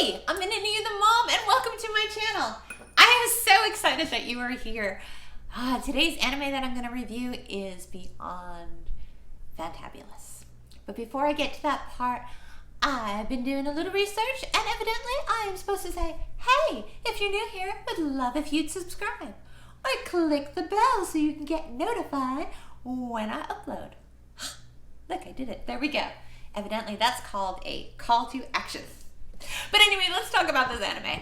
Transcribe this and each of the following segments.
Hi, I'm Anita the Mom, and welcome to my channel. I am so excited that you are here. Today's anime that I'm going to review is Beyond Fantabulous. But before I get to that part, I've been doing a little research, and evidently I am supposed to say, hey, if you're new here, I'd love if you'd subscribe. Or click the bell so you can get notified when I upload. Look, I did it. There we go. Evidently that's called a call to action. But anyway, let's talk about this anime.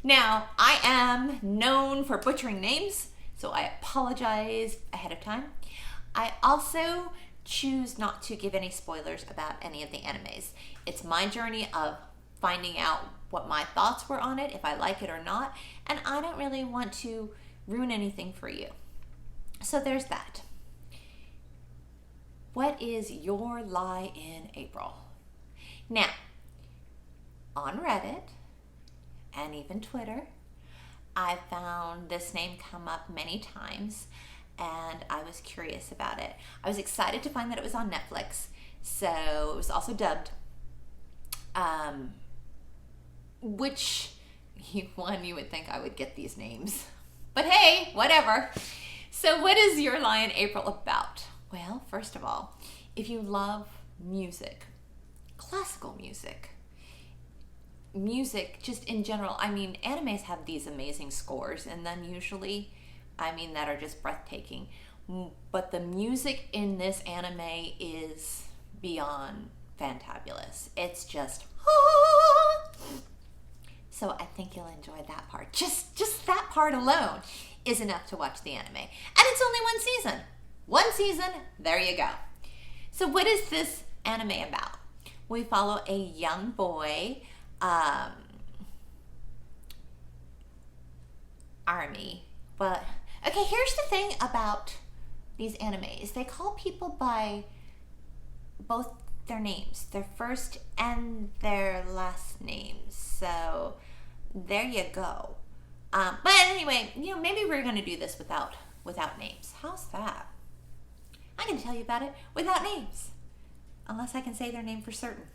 Now, I am known for butchering names, so I apologize ahead of time. I also choose not to give any spoilers about any of the animes. It's my journey of finding out what my thoughts were on it, if I like it or not, and I don't really want to ruin anything for you. So there's that. What is your lie in April? Now, on Reddit and even Twitter, I found this name come up many times, and I was curious about it. I was excited to find that it was on Netflix, so it was also dubbed. Which you would think I would get these names, but hey, whatever. So what is Your Lie in April about? Well, first of all, if you love music, classical music just in general, I mean, animes have these amazing scores in them usually, that are just breathtaking. But the music in this anime is beyond fantabulous. It's just, So I think you'll enjoy that part. Just that part alone is enough to watch the anime. And it's only one season. One season, there you go. So what is this anime about? We follow a young boy, Army. But, okay, here's the thing about these animes. They call people by both their names, their first and their last names. So there you go. But anyway, maybe we're going to do this without names. How's that? I can tell you about it without names, unless I can say their name for certain.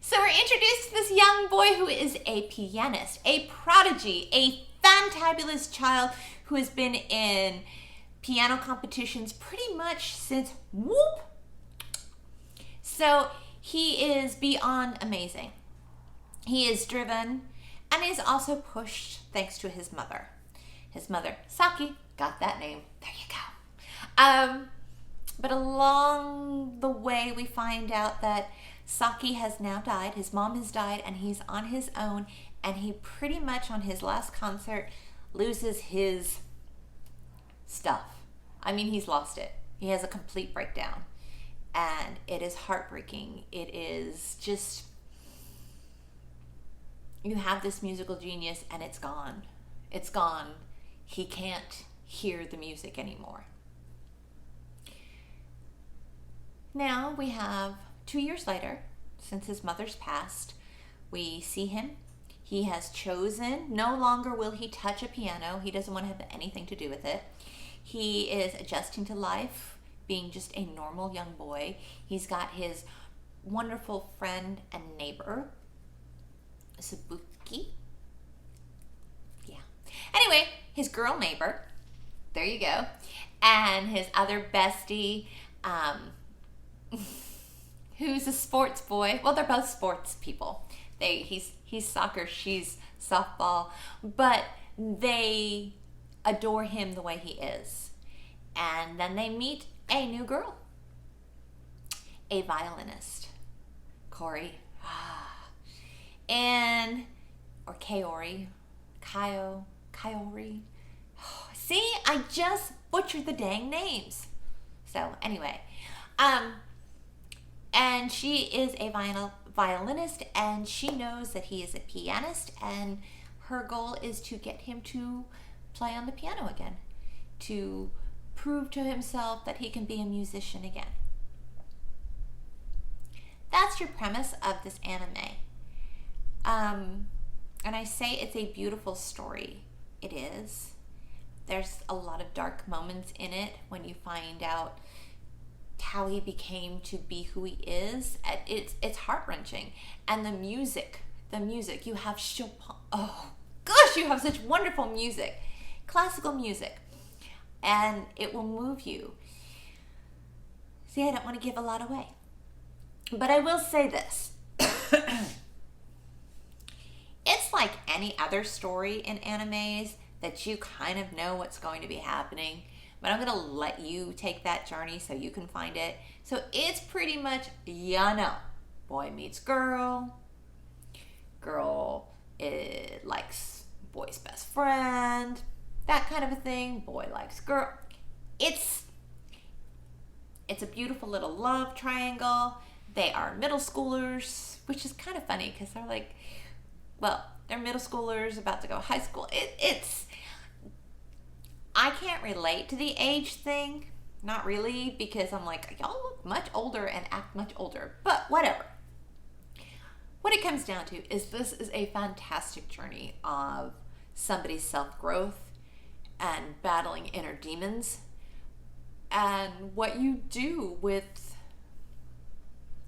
So we're introduced to this young boy who is a pianist, a prodigy, a fantabulous child who has been in piano competitions pretty much since whoop. So he is beyond amazing. He is driven and is also pushed thanks to his mother. His mother, Saki, got that name. There you go. But along the way, we find out that Saki has now died. His mom has died, and he's on his own. And he pretty much, on his last concert, loses his stuff. He's lost it. He has a complete breakdown. And it is heartbreaking. It is just, you have this musical genius, and it's gone. It's gone. He can't hear the music anymore. Now we have 2 years later, since his mother's passed, we see him. He has chosen, no longer will he touch a piano. He doesn't want to have anything to do with it. He is adjusting to life, being just a normal young boy. He's got his wonderful friend and neighbor, Subuki. Yeah. Anyway, his girl neighbor, there you go, and his other bestie, who's a sports boy. Well, they're both sports people. He's soccer, she's softball, but they adore him the way he is. And then they meet a new girl, a violinist, Kaori, or Kaori, Kaori. See, I just butchered the dang names. So anyway, and she is a violinist, and she knows that he is a pianist, and her goal is to get him to play on the piano again, to prove to himself that he can be a musician again. That's your premise of this anime. And I say it's a beautiful story. It is. There's a lot of dark moments in it when you find out how he became to be who he is. It's heart-wrenching. And the music the music. You have Chopin. Oh gosh, you have such wonderful music, classical music, and it will move you. See, I don't want to give a lot away, but I will say this. It's like any other story in animes that you kind of know what's going to be happening, but I'm going to let you take that journey so you can find it. So it's pretty much, boy meets girl, girl likes boy's best friend, that kind of a thing, boy likes girl. It's a beautiful little love triangle. They are middle schoolers, which is kind of funny because they're like, well, they're middle schoolers about to go high school. I can't relate to the age thing, not really, because I'm like, y'all look much older and act much older, but whatever. What it comes down to is this is a fantastic journey of somebody's self-growth and battling inner demons, and what you do with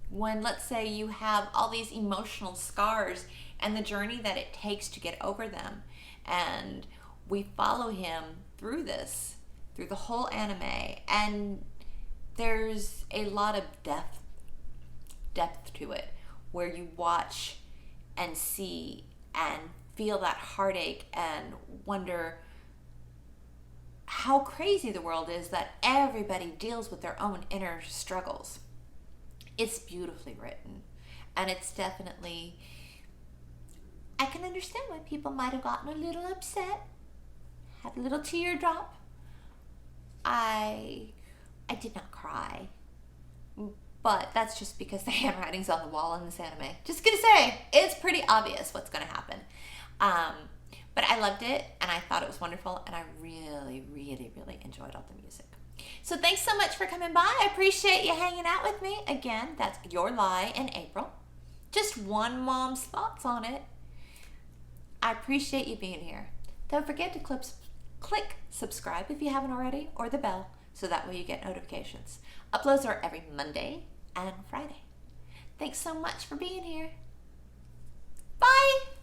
when, let's say, you have all these emotional scars and the journey that it takes to get over them. And we follow him through this, through the whole anime, and there's a lot of depth to it, where you watch and see and feel that heartache and wonder how crazy the world is that everybody deals with their own inner struggles. It's beautifully written, and it's definitely, I can understand why people might have gotten a little upset, had a little teardrop. I did not cry, but that's just because the handwriting's on the wall in this anime. Just gonna say, it's pretty obvious what's gonna happen. But I loved it, and I thought it was wonderful, and I really, really, really enjoyed all the music. So thanks so much for coming by. I appreciate you hanging out with me. Again, that's Your Lie in April. Just one mom's thoughts on it. I appreciate you being here. Don't forget to click subscribe if you haven't already, or the bell, so that way you get notifications. Uploads are every Monday and Friday. Thanks so much for being here. Bye!